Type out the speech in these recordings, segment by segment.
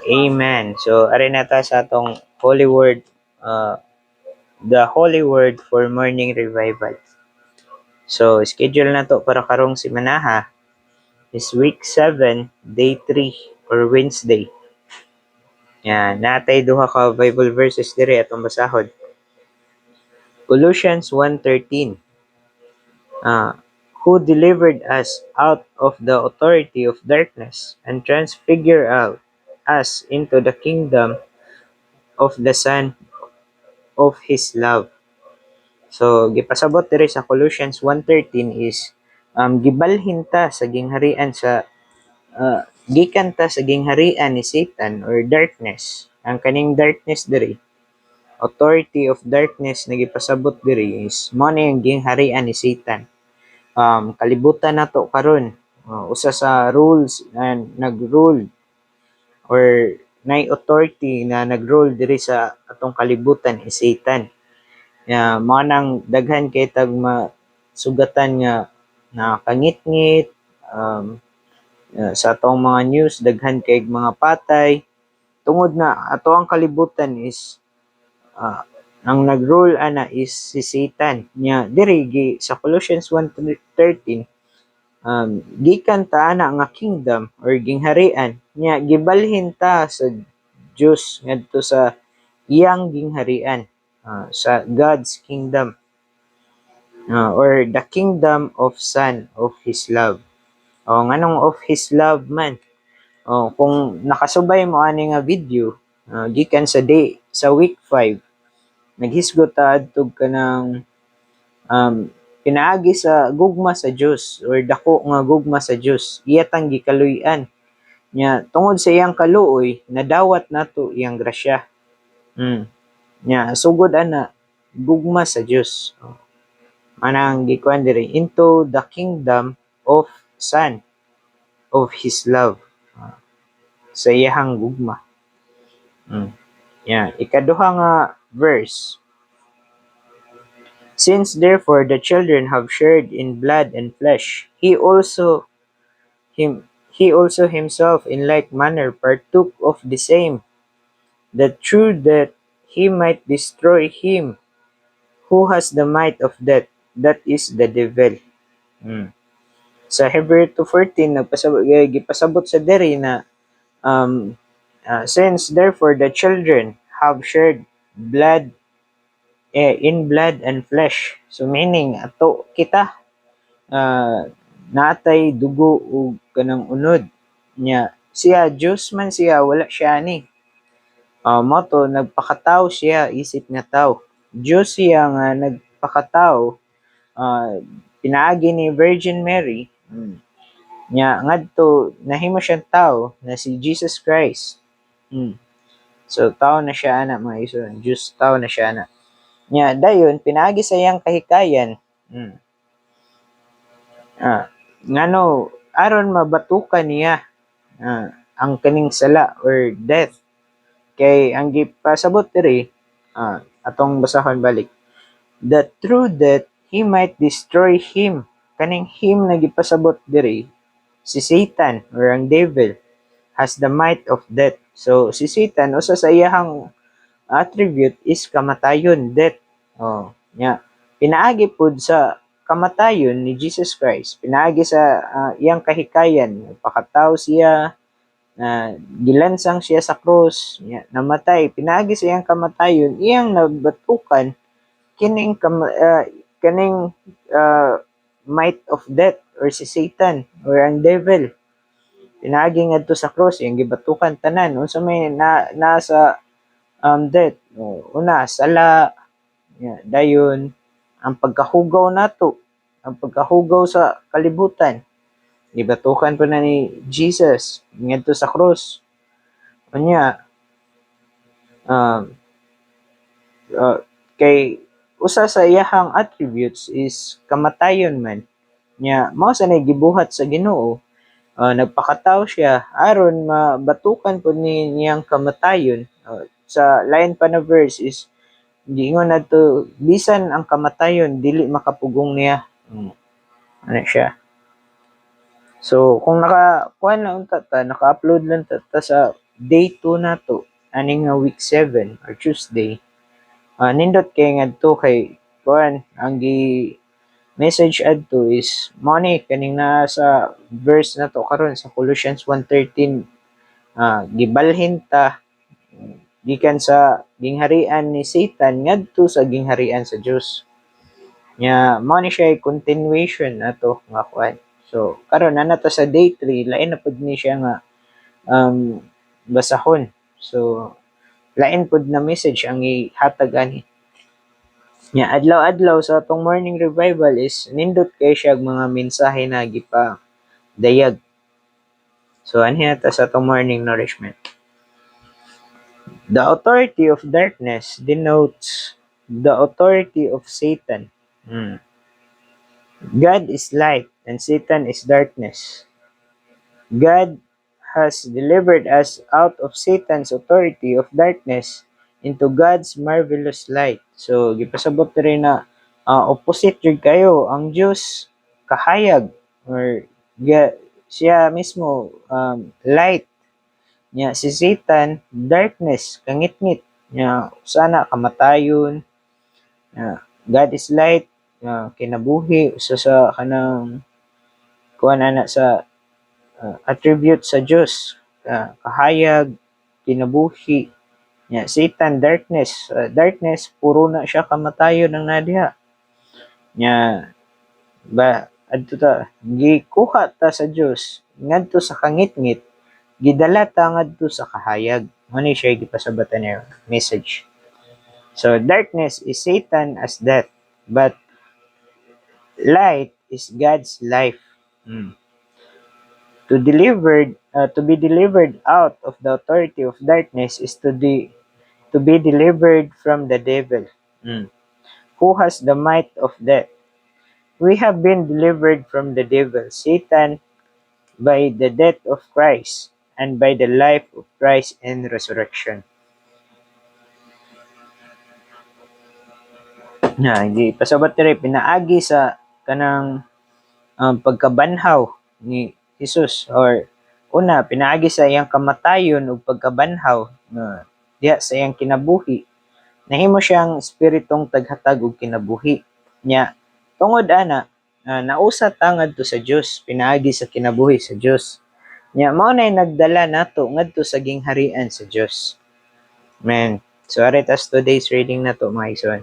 Amen. So, ari na ta sa atong Holy Word, the Holy Word for Morning Revival. So, schedule na to para karong simanaha is week 7, day 3, or Wednesday. Yan, natay duha ka Bible verses dire atong basahon. Colossians 1:13. Who delivered us out of the authority of darkness and transfigured us into the kingdom of the Son of His love. So, gipasabot diri sa Colossians 1:13 is gibalhin ta sa gingharian sa gikan ta sa gingharian ni Satan or darkness. Ang kaning darkness diri, authority of darkness na gipasabot diri is mo na yung gingharian ni Satan. Kalibutan nato karon, usa sa rules na nag-rule or nay authority na nag-rule diri sa atong kalibutan is Satan. Mao nang daghan kay tag masugatan nga nakangit-ngit, sa atong mga news daghan kay mga patay tungod na ato ang kalibutan is ang nag-rule ana is si Satan. Diri sa Colossians 1:13, gikan ta ana nga kingdom or gingharian gibalhin ta sa Dios ngadto sa iyang gingharian, sa God's kingdom, or the kingdom of Son of His love. Nganong of His love man? Kung nakasubay mo ani nga video, gikan sa week 5, naghisgot ta adtog kanang pinaagi sa gugma sa Dios or dako nga gugma sa Dios. Iya tang gikaluy-an. Tungod sa iyang kaluoy, nadawat nato iyang grasya. Sugod ana gugma sa Dios. Manang gikuan diri into the kingdom of Son of His love, sa iyahang gugma. Ikaduha nga verse. Since therefore the children have shared in blood and flesh, he also himself in like manner partook of the same, that through that he might destroy him who has the might of death, that is the devil. Sa Hebrew 2:14 gipasabot sa diri na since therefore the children have shared blood in blood and flesh. So meaning ato kita natay dugo ug kanang unod siya Dios man siya, wala siya ani. Moto nagpakatao siya isip nga tao. Dios siya nga nagpakatao, pinaagi ni Virgin Mary, ngadto nahimo siyang tao na si Jesus Christ. So tao na siya ana mga igsoon, Diyos tao na siya ana. Dayon pinaagi sa iyang kahikayan, ngano aron mabatukan niya ang kaning sala or death. Kay ang gipasabot diri, atong basahon balik, that through that he might destroy him. Kaning him na gipasabot diri si Satan or ang devil has the might of death. So si Satan usa sa iyahang attribute is kamatayon, death. Pinaagi pud sa kamatayon ni Jesus Christ, pinaagi sa iyang kahikayan, pakataw siya, gilansang siya sa cross, namatay, pinaagi sa iyang kamatayon, iyang nabatukan kining might of death or si Satan or ang devil. Pinaagi ngadto sa cross, iyang gibatukan tanan unsa may nasa death. Una, sala, dayon ang pagkahugaw nato, ang pagkahugaw sa kalibutan, gibatukan pa na ni Jesus ngadto sa cross. Kay usa sa iyahang attributes is kamatayon man. Mao sa nay gibuhat sa Ginoo, nagpakatao siya aron mabatukan pud niyang kamatayon. Sa lain pa na verse is giingon nadto bisan ang kamatayon dili makapugong niya. Ano siya? So kung nakakuan lang ta naka-upload lang ta sa day 2 nato ani nga week 7 or Tuesday, nindot kay ngadto kay kuan ang gi message adto is mo ni kaning naa sa verse nato karon sa Colossians 1:13, gibalhin ta gikan sa gingharian ni Satan ngadto sa gingharian sa Dios. Nya mao ni siya continuation ato nga kuan. So karon na nato sa day 3 lain na pud ni siya nga um, basahon. So lain pud na message ang ihatag ani. Nya adlaw-adlaw sa atong morning revival is nindot kay siya mga mensahe na gipa dayag. So anhi na ta sa atong morning nourishment. The authority of darkness denotes the authority of Satan. Hmm. God is light and Satan is darkness. God has delivered us out of Satan's authority of darkness into God's marvelous light. So, gipasabot rin na opposite jud kayo ang Diyos kahayag or siya mismo light niya, si Satan darkness kangitngit niya, sana kamatayon. God is light, kinabuhi usa sa kanang kuan ana sa attribute sa Dios, kahayag, kinabuhi. Satan darkness, darkness puro na siya kamatayon ang nadiha. Nya ba adto ta gikuha ta sa Dios ngadto sa kangitngit, gidala ta ngadto sa kahayag. Ano siya gipasabatan niya message. So darkness is Satan as death, but light is God's life. Hmm. To be delivered out of the authority of darkness is to be delivered from the devil, who has the might of death. We have been delivered from the devil, Satan, by the death of Christ and by the life of Christ and resurrection. Hindi pasabot diri pinaagi sa kanang pagkabanhaw ni Jesus, or una pinaagi sa iyang kamatayon ug pagkabanhaw na diha sa iyang kinabuhi, nahimo siyang espiritong taghatag og kinabuhi nya. Tungod ana, nausa ta ngadto sa Dios, pinaagi sa kinabuhi sa Dios nya, mao nay nagdala nato ngadto sa gingharian sa Dios. Amen. So arit as today's reading nato mga igsoon.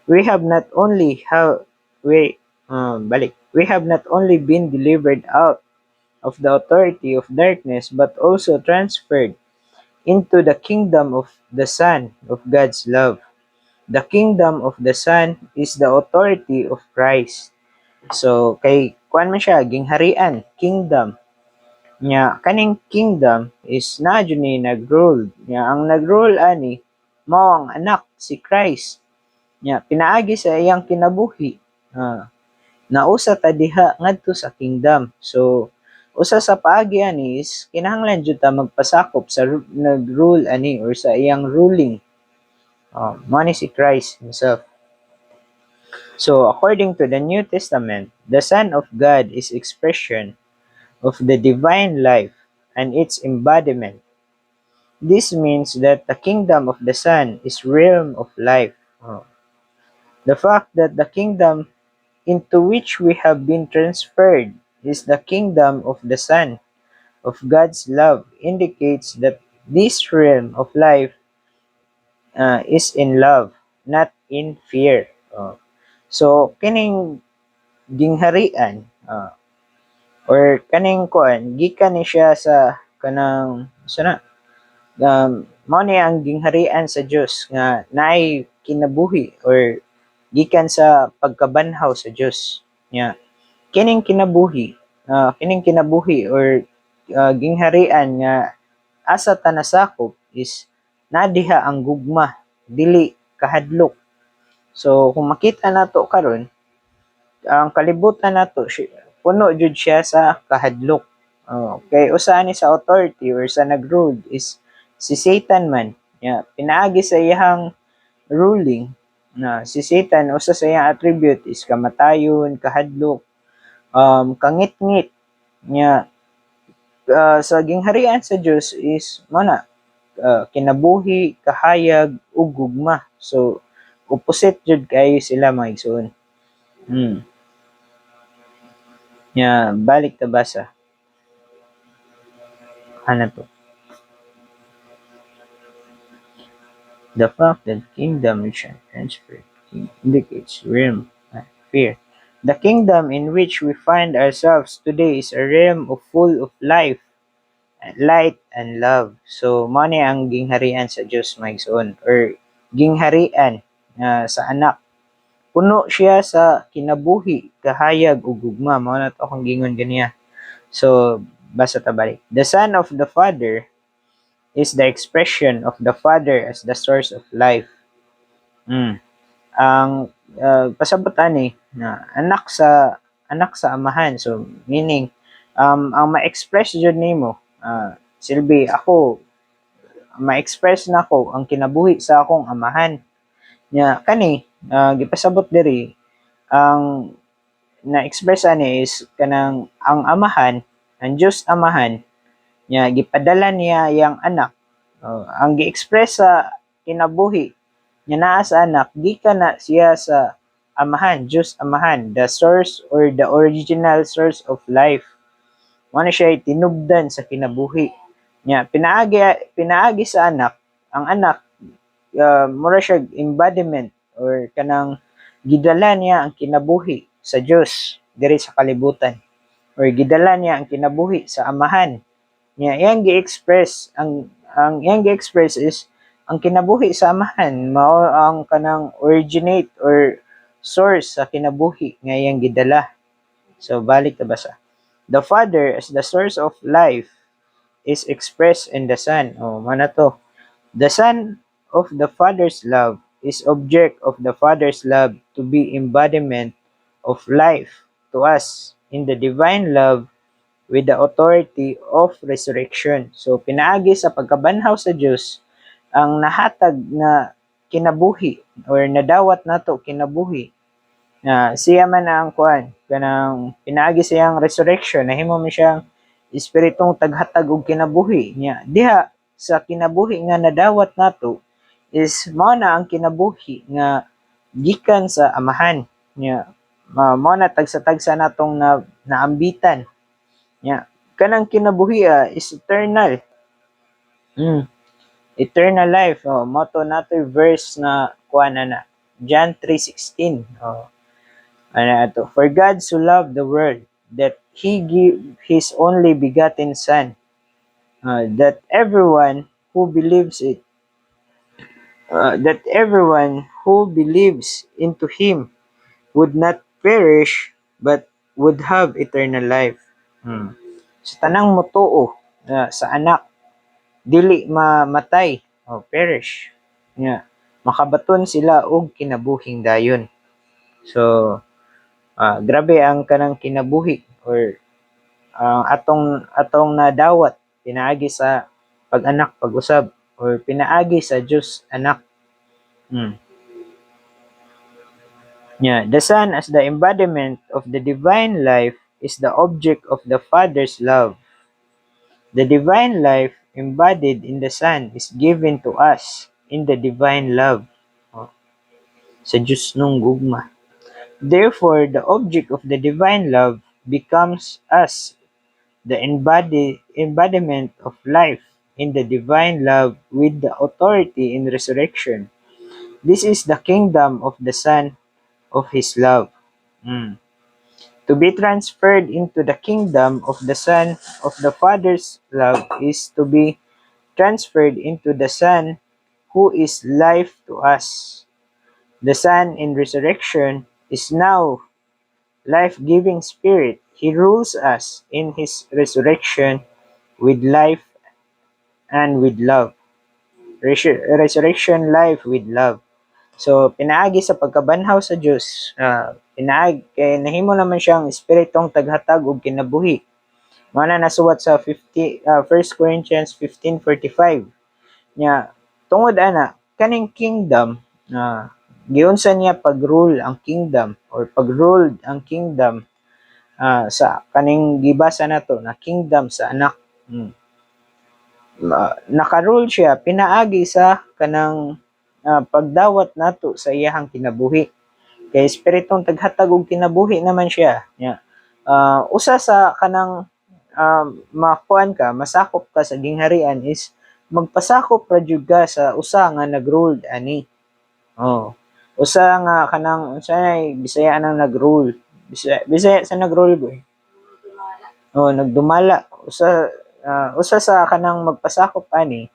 We have not only how we have not only been delivered out of the authority of darkness, but also transferred into the kingdom of the Son of God's love. The kingdom of the Son is the authority of Christ. So, kay kuan man siya, gingharian, kingdom. Nya, kaning kingdom is na dyan ni nag-rule. Nya, ang nag-rule ani, mao ang anak, si Christ. Nya, pinaagi sa iyang kinabuhi. Nausa ta diha ngadto sa kingdom. So, usa sa paagi ani is kinahanglan jud ta magpasakop sa nag-rule ani or sa iyang ruling. Mao ni si Christ himself. So, according to the New Testament, the Son of God is expression of the divine life and its embodiment. This means that the kingdom of the Son is realm of life. The fact that the kingdom into which we have been transferred is the kingdom of the Son of God's love indicates that this realm of life is in love, not in fear. So, kining gingharian or kaning kuan gikan ni siya sa kanang sana mao ni ang gingharian sa Dios nga naay kinabuhi or gikan sa pagkabanhaw sa Dios nya. Kining kinabuhi or gingharian nga asa ta nasakop is nadiha ang gugma, dili kahadlok. So kung makita nato karon, ang kalibutan nato puno jud siya sa kahadlok. Kay usa ni sa authority or sa nagrule is si Satan man. Pinaagi sa iyang ruling na si Satan, usa sa iyang attribute is kamatayon, kahadlok, kangit-ngit. Nya sa gingharian sa Dios is mana kinabuhi, kahayag ug gugma. So opposite jud kayo sila mga igsoon. Hmm. Nya balik ta basa. Ano to? The fact that kingdom which are transferred indicates realm fear. The kingdom in which we find ourselves today is a realm of full of life, light, and love. So, mo ni ang gingharian sa Dios maigsoon or gingharian sa anak. Puno siya sa kinabuhi, kahayag ug gugma. Mao na to akong gingon ganiya. So, basa ta balik. The Son of the Father is the expression of the Father as the source of life. Mm. Ang pasabot ani na anak sa amahan. So meaning ang ma-express jud nimo silbi ako ma-express nako ang kinabuhi sa akong amahan. Nya kani gipasabot diri ang na-express ani is kanang ang amahan, ang Dios amahan nya gipadala niya yang anak. Ang gi-express sa kinabuhi nya naa sa anak gikan na siya sa amahan, Diyos amahan, the source or the original source of life. Mao na siya tinubdan sa kinabuhi. Nya pinaagi sa anak, ang anak mura siya embodiment or kanang gidala niya ang kinabuhi sa Dios diri sa kalibutan or gidala niya ang kinabuhi sa amahan. Nya iyang gi-express ang iyang gi-express is ang kinabuhi sa amahan mao ang kanang originate or source sa kinabuhi nga iyang gidala. So balik ta basa. The Father as the source of life is expressed in the Son. Mao na to. The Son of the Father's love is object of the Father's love to be embodiment of life to us in the divine love with the authority of resurrection. So pinaagi sa pagkabanhaw sa Dios ang nahatag na kinabuhi or nadawat nato kinabuhi na siya man ang kuan kanang pinaagi siyang resurrection nahimo man siyang espiritong taghatag og kinabuhi niya diha sa kinabuhi nga nadawat nato is mao na ang kinabuhi nga gikan sa amahan niya mao na tagsa-tagsa natong naambitan niya kanang kinabuhi is eternal. Mm. Eternal life. Motto nato verse na kuan na John 3:16. Ano ato? For God so loved the world that he gave his only begotten son that everyone who believes into him would not perish but would have eternal life. Hmm. Sa tanang motuo sa anak dili mamatay o perish nga makabaton sila og kinabuhing dayon. So grabe ang kanang kinabuhi or atong nadawat pinaagi sa pag-anak pag-usab or pinaagi sa Dios anak. Hmm. Yeah, the Son as the embodiment of the divine life is the object of the Father's love. The divine life embodied in the Son is given to us in the divine love. Sa Diyos nung gugma. Therefore, the object of the divine love becomes us, the embodiment of life in the divine love with the authority in resurrection. This is the kingdom of the Son of His love. Mm. To be transferred into the kingdom of the Son of the Father's love is to be transferred into the Son who is life to us. The Son in resurrection is now life-giving spirit. He rules us in his resurrection with life and with love. Resurrection life with love. So, pinaagi sa pagkabanhaw sa Diyos, kay nahimo naman siyang espiritong taghatag og kinabuhi. Mao na nasuwat sa 1 Corinthians 15:45. Nya tungod ana kaning kingdom giunsa niya pag-rule ang kingdom or pag-ruled ang kingdom sa kaning gibasa nato na kingdom sa anak. Mm. Nakarule siya pinaagi sa kanang pagdawat nato sa iyahang kinabuhi. Kay espiritong taghatag og kinabuhi naman siya. Nya. Usa sa kanang makuan ka, masakop ka sa gingharian is magpasakop ra jud ka sa usa nga nagrule ani. Oh. Usa nga kanang unsay Bisaya nang nagrule. Bisaya sa nagrule boy. Oh, nagdumala. Usa sa kanang magpasakop ani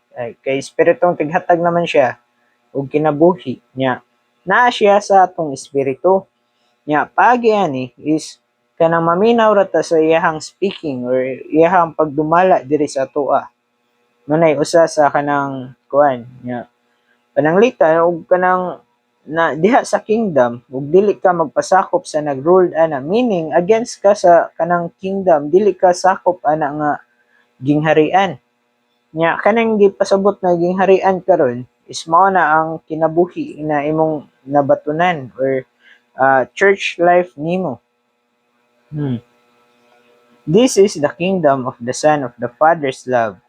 kay espiritong tighatag naman siya og kinabuhi nya. Naa siya sa atong espiritu. Nya paagi ani is kanang maminaw ra ta sa iyahang speaking or iyahang pagdumala diri sa atoa. Manay usa sa kanang kuan nya pananglitan og kanang na diha sa kingdom ug dili ka magpasakop sa nagruled ana, meaning against ka sa kanang kingdom, dili ka sakop ana nga gingharian. Nya kanang gipasabot na gingharian karon is mao na ang kinabuhi na imong nabatunan or church life nimo. This is the kingdom of the Son of the Father's love.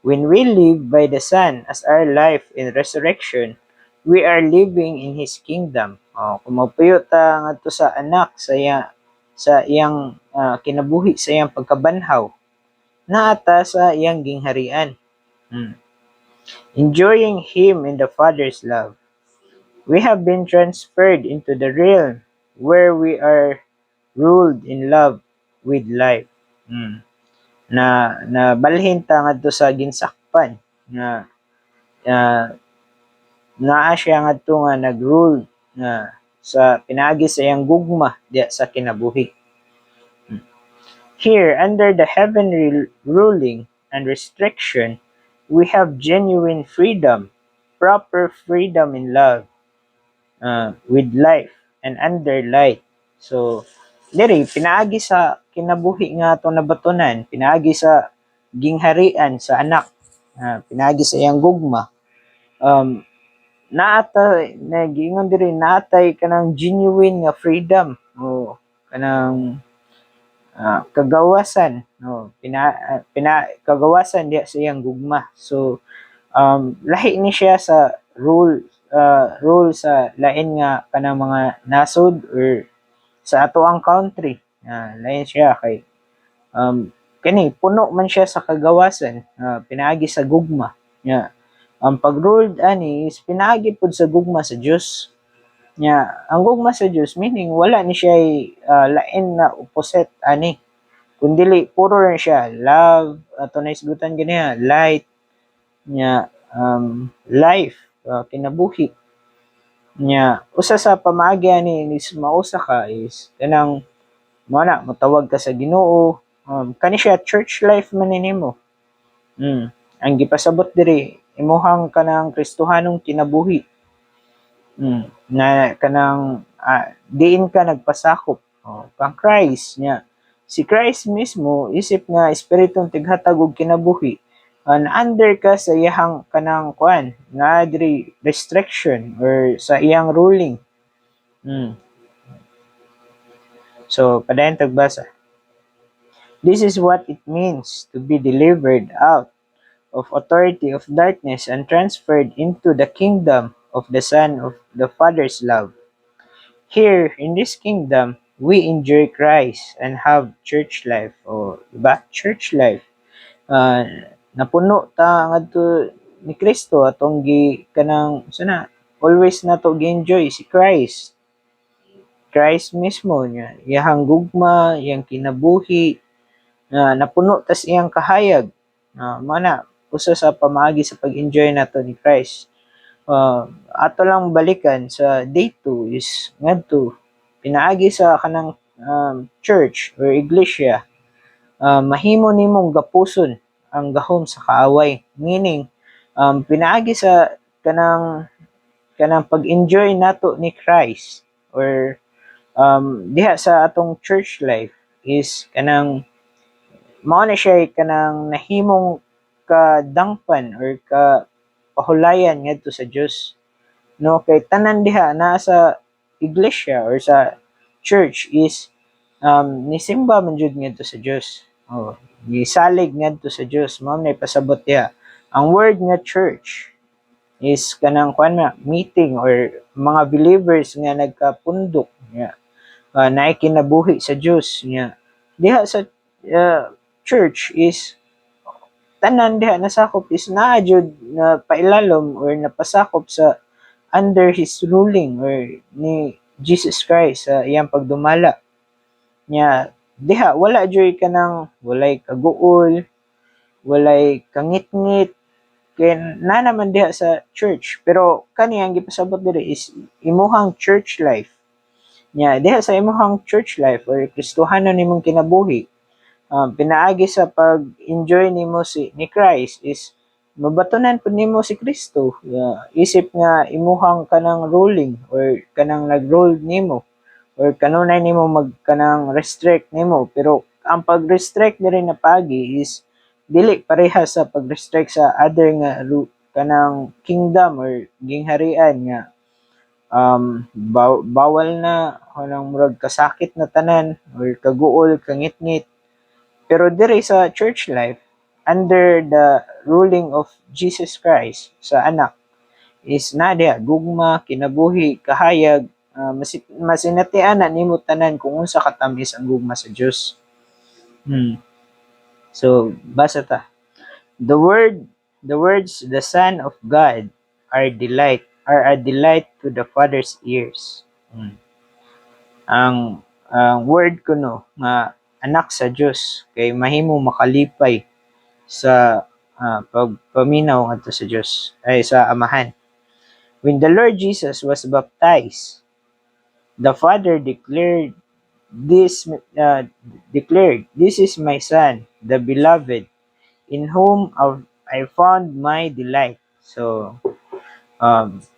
When we live by the Son as our life in resurrection, we are living in His kingdom. Kung magpuyo ta ngadto sa anak sa iyang kinabuhi sa iyang pagkabanhaw, naata sa iyang gingharian. Enjoying Him in the Father's love. We have been transferred into the realm where we are ruled in love with life. Na balhin ta ngadto sa ginsakpan nga naa siya ngadto nga nagrule na sa pinaagi sa iyang gugma diya sa kinabuhi. Here, under the heavenly ruling and restriction, we have genuine freedom, proper freedom in love, with life, and under light. So, diri, pinaagi sa kinabuhi nga itong nabatunan, pinaagi sa gingharian sa anak, pinaagi sa iyang gugma, naatay nagingon diri naatay kanang genuine nga freedom o kanang kagawasan no kagawasan diya sa iyang gugma. So lahi ni siya sa rule sa lain nga kanang mga nasod or sa ato ang country. Lain siya kay kani puno man siya sa kagawasan, pinaagi sa gugma nya. Ang pag-ruled ani is pinaagi pud sa gugma sa Dios. Nya ang gugma sa Dios meaning wala ni siya lain na opposite ani. Kundili puro rin siya love, ato na isgutan ganiya, light, nya life, kinabuhi. Nya usa sa pamaagi ani is mausa ka is kanang mo na motawag ka sa Ginoo. Kani siya church life man nimo. Ang gipasabot diri imuhang kanang Kristohanong kinabuhi. Na kanang diin ka nagpasakop kang Christ nya. Si Christ mismo isip nga espiritong tighatag og kinabuhi. Under ka sa iyang kanang kuan na diri restriction or sa iyang ruling. So padayon tagbasa. This is what it means to be delivered out of authority of darkness and transferred into the kingdom of the Son of the Father's love. Here, in this kingdom, we enjoy Christ and have church life. O, diba? Church life. Napuno ta ngadto ni Kristo atong kanang sana always nato gi-enjoy si Christ. Christ mismo niya, iyang gugma, iyang kinabuhi, napuno tas iyang kahayag. Mana usa sa pamaagi sa pag-enjoy nato ni Christ. Ato lang balikan sa day 2 is ngadto pinaagi sa kanang church or iglesia, mahimo nimong gapuson ang gahom sa kaaway, meaning pinaagi sa kanang pag-enjoy nato ni Christ or diha sa atong church life is kanang mao na siya kanang nahimong kadangpan or pahulayan ngadto sa Dios. No, kay tanan diha naa sa iglesia or sa church is nisimba man jud ngadto sa Dios. Oh, gisalig ngadto sa Dios, mao na ipasabot diha. Ang word nga church is kanang kuan na meeting or mga believers nga nagkapundok nga naay kinabuhi sa Dios nga. Diha sa church is tanan diha nasakop is naa jud na pailalom or napasakop sa under his ruling or ni Jesus Christ sa iyang pagdumala nya diha wala joy kanang walay kaguol, walay kangit-ngit kay na naman diha sa church pero kani ang gipasabot diri is imuhang church life nya diha sa imuhang church life or Kristohanon nimong kinabuhi pinaagi sa pag-enjoy nimo ni Christ is mabatunan pud nimo si Kristo isip nga imuhang kanang ruling or kanang nag-rule nimo or kanunay nimo kanang restrict nimo pero ang pag-restrict diri na pagi is dili pareha sa pag-restrict sa other nga kanang kingdom or gingharian nga bawal na kanang murag kasakit na tanan or kaguol kangit-ngit pero diri sa church life under the ruling of Jesus Christ sa anak is na dia gugma kinabuhi kahayag masinatian na nimo tanan kung unsa katamis ang gugma sa Dios. So basa ta. The words the Son of God are a delight to the Father's ears. Ang word kuno nga anak sa Dios kay mahimo makalipay sa pagpaminaw ngadto sa Dios ay sa Amahan. When the Lord Jesus was baptized, the Father this this is my son, the beloved, in whom I found my delight. So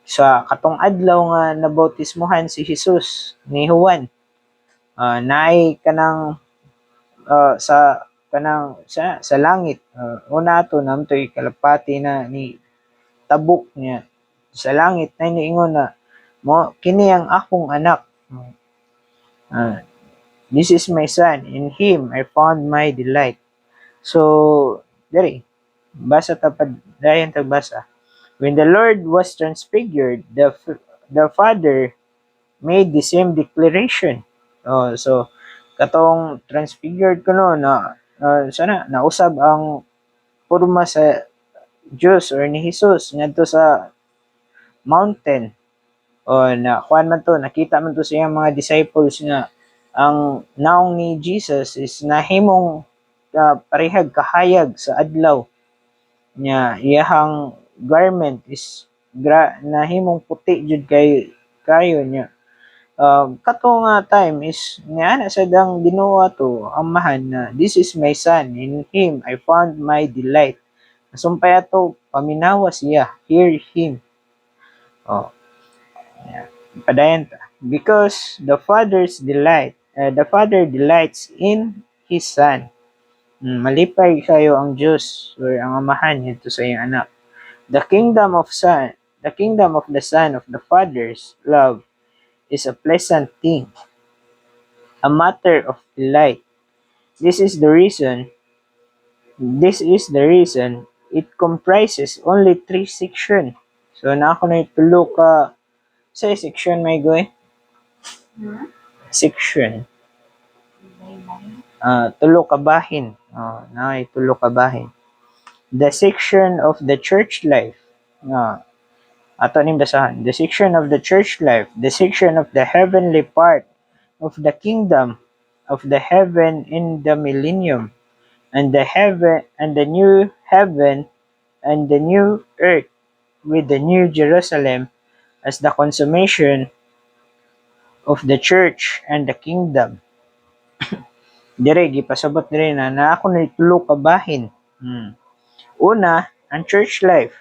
sa katong adlaw nga nabautismohan si Jesus ni Juan, naay kanang sa langit una ato namtoy kalapati na ni tabok niya sa langit na niingon na mo kini ang akong anak. Uh, this is my son, in him I found my delight. So, diri, basa tapad, dayan tagbasa. When the Lord was transfigured, the Father made the same declaration. So, katong transfigured ko no, na sana, nausab ang porma sa Diyos or ni Jesus ngadto sa mountain na kuan man to nakita man to sa iyang mga disciples nga ang naong ni Jesus is nahimong parehag kahayag sa adlaw nya iyahang garment is nahimong puti jud kayo nya kato nga time is niana sa dang Ginoo to ang mahan na this is my son, in him I found my delight. Sumpay ato paminawa siya, hear him. Oh, padayon ta. Because the Father delights in His Son. Malipay kayo ang Diyos or ang Amahan nito sa iyang anak. The kingdom of the Son of the Father's love is a pleasant thing, a matter of delight. This is the reason, this is the reason it comprises only 3 sections. So, na ako na itulo ka sa section may goy? Section. Tulo ka bahin. Tulo ka bahin. The section of the church life. Ato ning basahan. The section of the church life, the section of the heavenly part of the kingdom of the heaven in the millennium, and the new heaven and the new earth with the new Jerusalem as the consummation of the church and the kingdom. Dire gipasabot dire na ako na tulo ka bahin. Una, ang church life.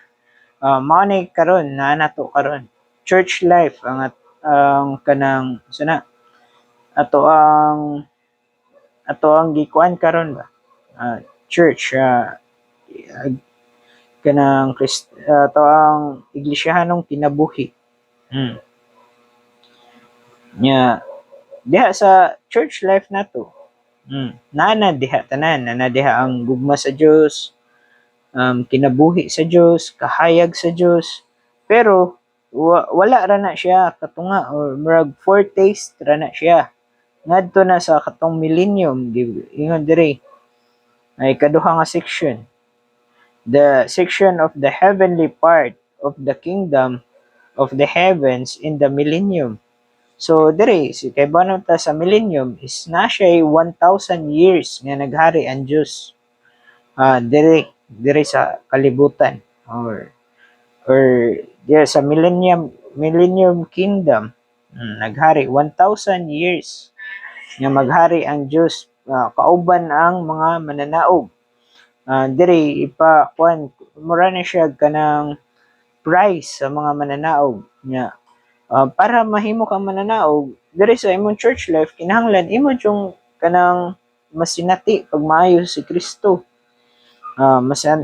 Mao ni karon na nato karon. Church life ang kanang sana ato ang gikuan karon ba. Church kanang ato ang iglesyahanong kinabuhi. Nya diha sa church life nato. Nana diha tanan, nana diha ang gugma sa Dios, kinabuhi sa Dios, kahayag sa Dios. Pero wala ra na siya katunga or murag foretaste ra na siya. Ngadto na sa katong millennium, ingon diri ay kaduha nga section. The section of the heavenly part of the kingdom of the heavens in the millennium. So dire si kay banon ta sa millennium is na siya 1,000 years nga naghari ang Dios. Dire sa kalibutan or dire sa millennium kingdom. Naghari 1,000 years nga maghari ang Dios, kauban ang mga mananaog. Dire ipa kuan mura na siya kanang price sa mga mananaog nya. Para mahimo kang mananaog diri sa imong church life kinahanglan imo yung kanang masinati pag maayo si Kristo.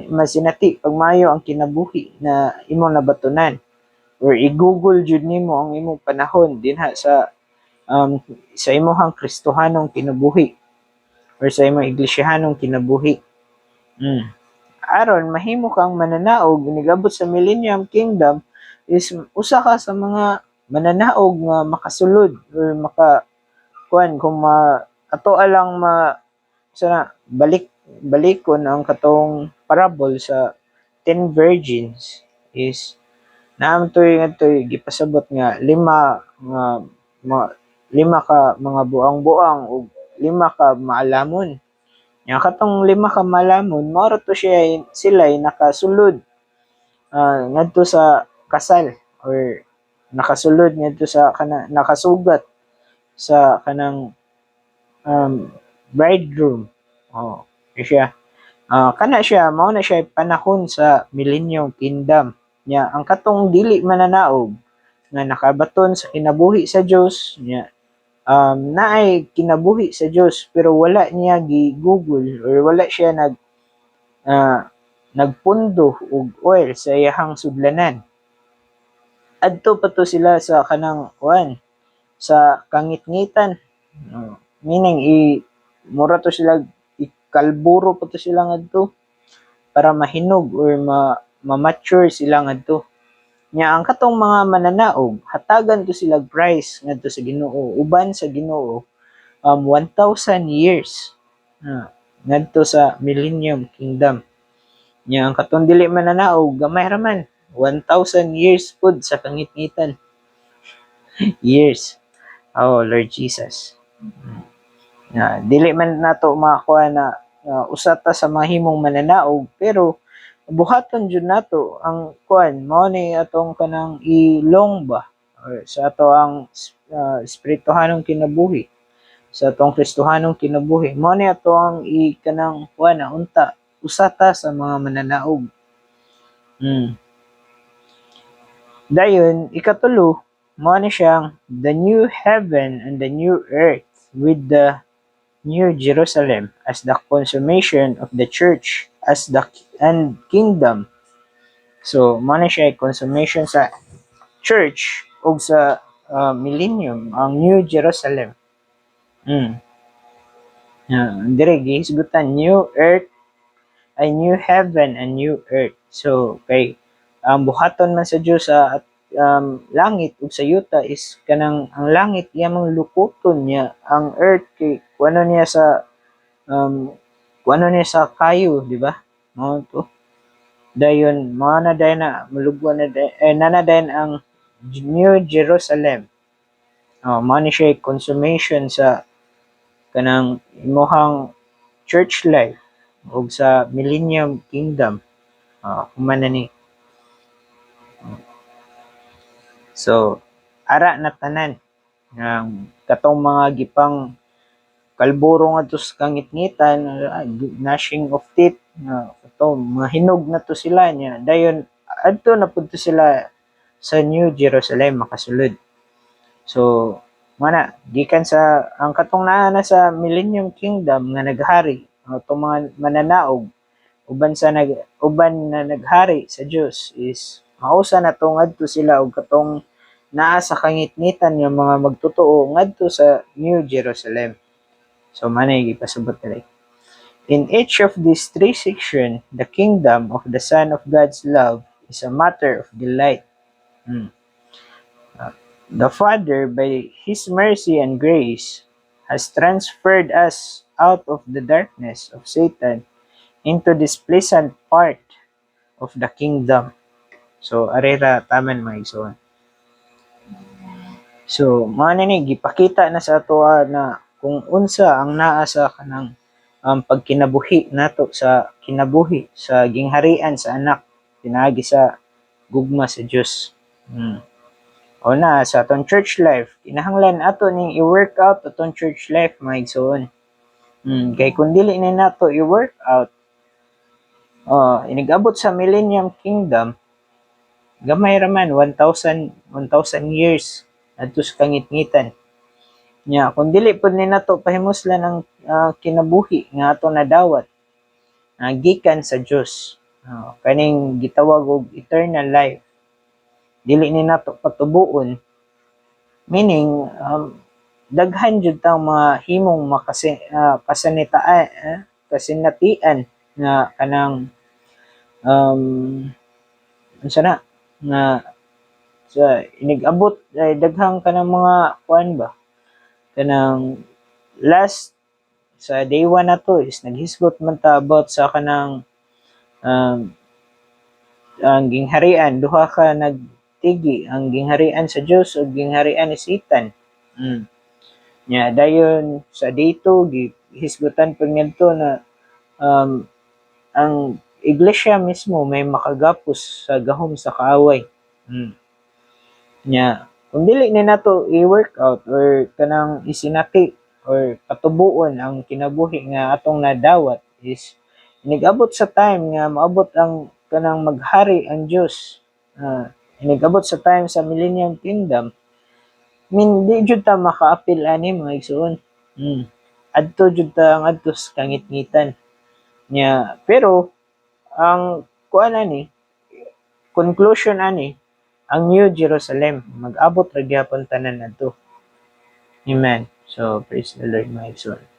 Masinati pag maayo ang kinabuhi na imong nabatunan or i-google jud nimo ang imong panahon dinha sa imong Kristohanong kinabuhi or sa imong iglesihanong kinabuhi. Aron mahimo kang mananaog inigabot sa Millennium Kingdom is usa ka sa mga mananaog nga makasulod or kuan kung ato alang sana balikon ang katong parable sa 10 virgins is naamtoy ngadtoy gipasabot nga lima ka mga buang-buang ug lima ka maalamon. Nya katong lima ka maalamon mao ra to sila nakasulod ngadto sa kasal or nakasulod ngadto sa nakasugat sa kanang bridegroom. Siya. Kana siya mao na siya panahon sa Millennium Kingdom. Nya ang katong dili mananaog nga nakabaton sa kinabuhi sa Dios nya naay kinabuhi sa Dios pero wala niya gi-google or wala siya nagpundo og oil sa iyahang sudlanan. Adto pa to sila sa kanang sa kangitngitan. Meaning mura to sila ikalburo pa to sila ngadto para mahinog or ma-mature sila ngadto. Nya ang katong mga mananaog hatagan to sila price ngadto sa Ginoo uban sa Ginoo 1,000 years ngadto sa Millennium Kingdom. Nya ang katong dili mananaog gamay ra man 1,000 years pud sa kangitngitan. Years. Oh Lord Jesus. Dili man nato makakuha na usa ta sa mahimong mananaog pero buhaton jud nato ang kuan mao ni atong kanang ilong ba or sa ato ang espirituhanong kinabuhi sa atong Kristohanong kinabuhi mao ni ato ang kanang kuan unta usa ta sa mga mananaog. Dayon ikatulo mao ni siyang the new heaven and the new earth with the New Jerusalem as the consummation of the church as the and kingdom. So mao na siya consummation sa church ug sa millennium ang New Jerusalem. Dire gihisgutan new earth ay new heaven and new earth. So kay ang buhaton man sa Dios sa langit ug sa yuta is kanang ang langit iyang lukuton niya ang earth kay kuno niya sa kayo, di ba? Mao to. Dayon mao na dayon na malugwa na dayon ang New Jerusalem. Mao ni siya consummation sa kanang imuhang church life ug sa Millennium Kingdom. Kumana ni. So, ara na tanan ng katong mga gipang kalburo nga to sa kangitngitan, gnashing of teeth, ito, mahinog na to sila niya. Dayon, adto na punto sila sa New Jerusalem makasulod. So, mana, gikan sa, ang katong naa na sa Millennium Kingdom nga naghari, itong mga mananaog, uban na naghari sa Dios is mausa na tong adto sila og katong naa sa kangitngitan nga mga magtotoo ngadto sa New Jerusalem. So manay gipasabot nila. In each of these three sections, the kingdom of the Son of God's love is a matter of delight. Hmm. The Father, by His mercy and grace, has transferred us out of the darkness of Satan into this pleasant part of the kingdom. So, arera taman mga igsoon. So, mao na ni gipakita na sa ato na kung unsa ang naa sa kanang pagkinabuhi nato sa kinabuhi sa gingharian sa anak pinaagi sa gugma sa Dios. O na sa atong church life, kinahanglan ato ning i-work out atong church life mga igsoon. Kay kung dili na nato i-work out, inigabot sa Millennium Kingdom, gamay ra man 1,000 years adto sa kangitngitan. Nya kung dili pud ni nato pahimuslan ang kinabuhi nga ato nadawat gikan sa Dios. Kaning gitawag og eternal life. Dili ni nato patubuon, meaning daghan jud tang mga himong kasinatian nga kanang unsa na nga sa inigabot ay daghang kanang mga kuan ba kanang last sa day 1 na to is naghisgot man ta about sa kanang ang gingharian duha ka nagtigi ang gingharian sa Dios ug gingharian ni Satan. Nya dayon sa day 2 gihisgotan pag ngadto na ang iglesia mismo may makagapos sa gahom sa kaaway. Nya kung dili ni nato i-work out or kanang isinati or patubuon ang kinabuhi nga atong nadawat is inigabot sa time nga maabot ang kanang maghari ang Dios. Inigabot sa time sa Millennium Kingdom, di jud ta makaapil ani mga igsoon. Adto jud ta ang adto sa kangitngitan. Nya pero ang kuan ani, conclusion ani, ang New Jerusalem mag-abot ra gyapon tanan adto. Amen. So praise the Lord mga igsoon.